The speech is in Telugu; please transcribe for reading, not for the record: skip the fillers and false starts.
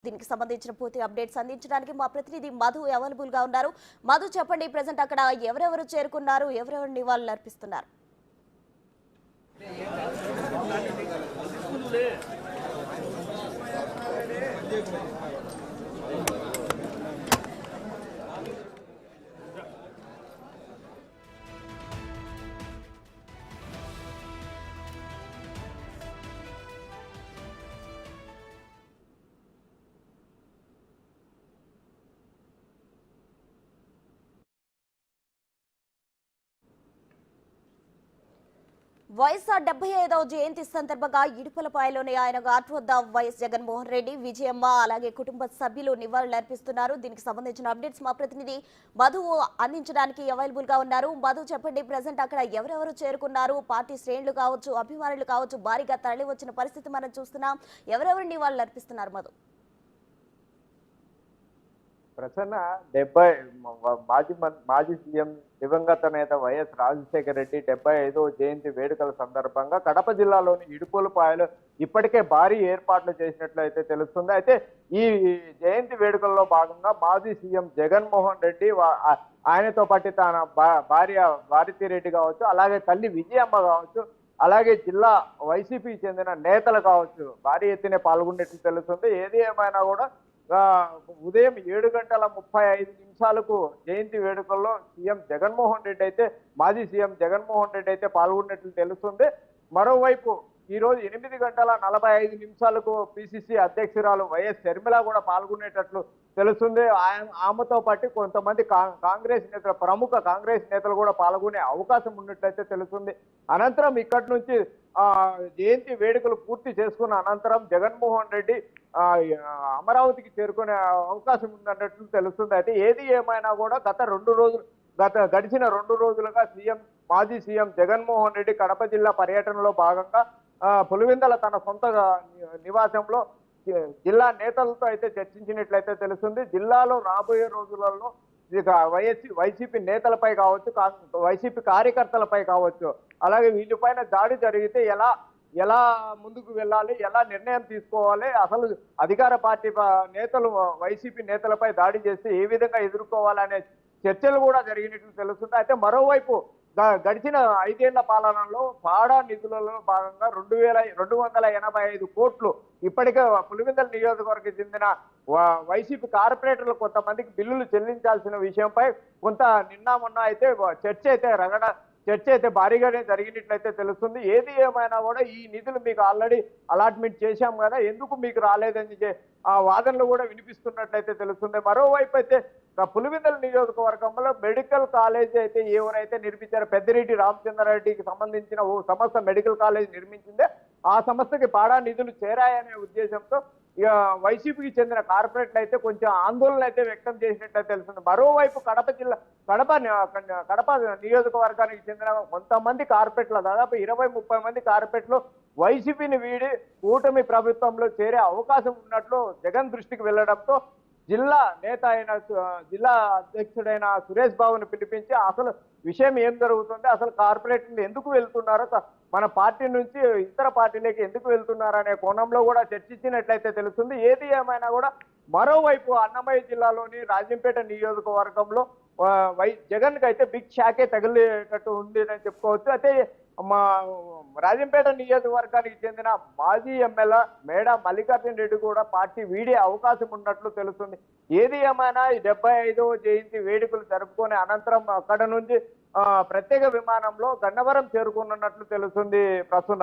దీనికి సంబంధించిన పూర్తి అప్డేట్స్ అందించడానికి మా ప్రతినిధి మధు అవైలబుల్ గా ఉన్నారు. మధు చెప్పండి, ప్రెసెంట్ అక్కడ ఎవరెవరు చేరుకున్నారు, ఎవరెవరు నివాళులు అర్పిస్తున్నారు? వైఎస్ఆర్ 75వ జయంతి సందర్భంగా ఇడుపులపాయలోని ఆయన ఘాట్ వద్ద వైఎస్ జగన్మోహన్ రెడ్డి, విజయమ్మ అలాగే కుటుంబ సభ్యులు నివాళులు అర్పిస్తున్నారు. దీనికి సంబంధించిన అప్డేట్స్ మా ప్రతినిధి మధు అందించడానికి అవైలబుల్ గా ఉన్నారు. మధు చెప్పండి, ప్రెసెంట్ అక్కడ ఎవరెవరు చేరుకున్నారు? పార్టీ శ్రేణులు కావచ్చు, అభిమానులు కావచ్చు, భారీగా తరలి వచ్చిన పరిస్థితి మనం చూస్తున్నాం. ఎవరెవరు నివాళులు అర్పిస్తున్నారు మధు? ప్రసన్న మాజీ సీఎం దివంగత నేత వైఎస్ రాజశేఖర రెడ్డి 75వ జయంతి వేడుకల సందర్భంగా కడప జిల్లాలోని ఇడుపులపాయలో ఇప్పటికే భారీ ఏర్పాట్లు చేసినట్లు అయితే తెలుస్తుంది. అయితే ఈ జయంతి వేడుకల్లో భాగంగా మాజీ సీఎం జగన్మోహన్ రెడ్డి ఆయనతో పాటు తన భార్య భారతిరెడ్డి కావచ్చు, అలాగే తల్లి విజయమ్మ కావచ్చు, అలాగే జిల్లా వైసీపీకి చెందిన నేతలు కావచ్చు భారీ ఎత్తున పాల్గొన్నట్లు తెలుస్తుంది. ఏది ఏమైనా కూడా ఉదయం 7:35 జయంతి వేడుకల్లో సీఎం జగన్మోహన్ రెడ్డి అయితే మాజీ సీఎం జగన్మోహన్ రెడ్డి అయితే పాల్గొన్నట్లు తెలుస్తుంది. మరోవైపు ఈ రోజు 8:45 పిసిసి అధ్యక్షురాలు వైఎస్ షర్మిల కూడా పాల్గొనేటట్లు తెలుస్తుంది. ఆమెతో పాటు కొంతమంది కాంగ్రెస్ నేతలు, ప్రముఖ కాంగ్రెస్ నేతలు కూడా పాల్గొనే అవకాశం ఉన్నట్లయితే తెలుస్తుంది. అనంతరం ఇక్కడి నుంచి జయంతి వేడుకలు పూర్తి చేసుకున్న అనంతరం జగన్మోహన్ రెడ్డి అమరావతికి చేరుకునే అవకాశం ఉందన్నట్లు తెలుస్తుంది. అయితే ఏది ఏమైనా కూడా గడిచిన 2 రోజులుగా మాజీ సీఎం జగన్మోహన్ రెడ్డి కడప జిల్లా పర్యటనలో భాగంగా పులివెందుల తన సొంత నివాసంలో జిల్లా నేతలతో అయితే చర్చించినట్లయితే తెలుస్తుంది. జిల్లాలో రాబోయే రోజులలో వైసీపీ నేతలపై కావచ్చు, వైసీపీ కార్యకర్తలపై కావచ్చు, అలాగే వీళ్ళపైన దాడి జరిగితే ఎలా ముందుకు వెళ్ళాలి, ఎలా నిర్ణయం తీసుకోవాలి, అసలు అధికార పార్టీ నేతలు వైసీపీ నేతలపై దాడి చేస్తే ఏ విధంగా ఎదుర్కోవాలనే చర్చలు కూడా జరిగినట్లు తెలుస్తుంది. అయితే మరోవైపు గడిచిన 5 ఏళ్ల పాలనలో పాడా నిధులలో భాగంగా 2,285 కోట్లు ఇప్పటికే పులివెందుల నియోజకవర్గం చెందిన వైసీపీ కార్పొరేటర్లు కొంతమందికి బిల్లులు చెల్లించాల్సిన విషయంపై కొంత మొన్న అయితే చర్చ అయితే భారీగానే జరిగినట్లయితే తెలుస్తుంది. ఏది ఏమైనా కూడా ఈ నిధులు మీకు ఆల్రెడీ అలాట్మెంట్ చేశాం కదా, ఎందుకు మీకు రాలేదని ఆ వాదనలు కూడా వినిపిస్తున్నట్లయితే తెలుస్తుంది. మరోవైపు అయితే పులివెందుల నియోజకవర్గంలో మెడికల్ కాలేజ్ అయితే ఎవరైతే నిర్మించారో పెద్దిరెడ్డి రామచంద్రారెడ్డికి సంబంధించిన ఓ సంస్థ మెడికల్ కాలేజ్ నిర్మించిందే, ఆ సంస్థకి పాడా నిధులు చేరాయనే ఉద్దేశంతో వైసీపీకి చెందిన కార్పొరేట్లు అయితే కొంచెం ఆందోళన అయితే వ్యక్తం చేసినట్లయితే తెలుస్తుంది. మరోవైపు కడప నియోజకవర్గానికి చెందిన కొంతమంది కార్పొరేట్ల దాదాపు 20-30 మంది కార్పొరేట్లు వైసీపీని వీడి కూటమి ప్రభుత్వంలో చేరే అవకాశం ఉన్నట్లు జగన్ దృష్టికి వెళ్లడంతో జిల్లా అధ్యక్షుడైన సురేష్ బాబును పిలిపించి అసలు విషయం ఏం జరుగుతుంది, అసలు కార్పొరేట్లు ఎందుకు వెళ్తున్నారో, మన పార్టీ నుంచి ఇతర పార్టీలకి ఎందుకు వెళ్తున్నారు అనే కోణంలో కూడా చర్చించినట్లయితే తెలుస్తుంది. ఏది ఏమైనా కూడా మరోవైపు అన్నమయ్య జిల్లాలోని రాజంపేట నియోజకవర్గంలో జగన్ కి అయితే బిగ్ షాకే తగిలేటట్టు ఉంది అని చెప్పుకోవచ్చు. అయితే మా రాజంపేట నియోజకవర్గానికి చెందిన మాజీ ఎమ్మెల్యే మేడ మల్లికార్జున రెడ్డి కూడా పార్టీ వీడే అవకాశం ఉన్నట్లు తెలుస్తుంది. ఏది ఏమైనా ఈ 75వ జయంతి వేడుకలు జరుపుకునే అనంతరం అక్కడ నుంచి ప్రత్యేక విమానంలో గన్నవరం చేరుకున్నట్లు తెలుస్తుంది. ప్రస్తుత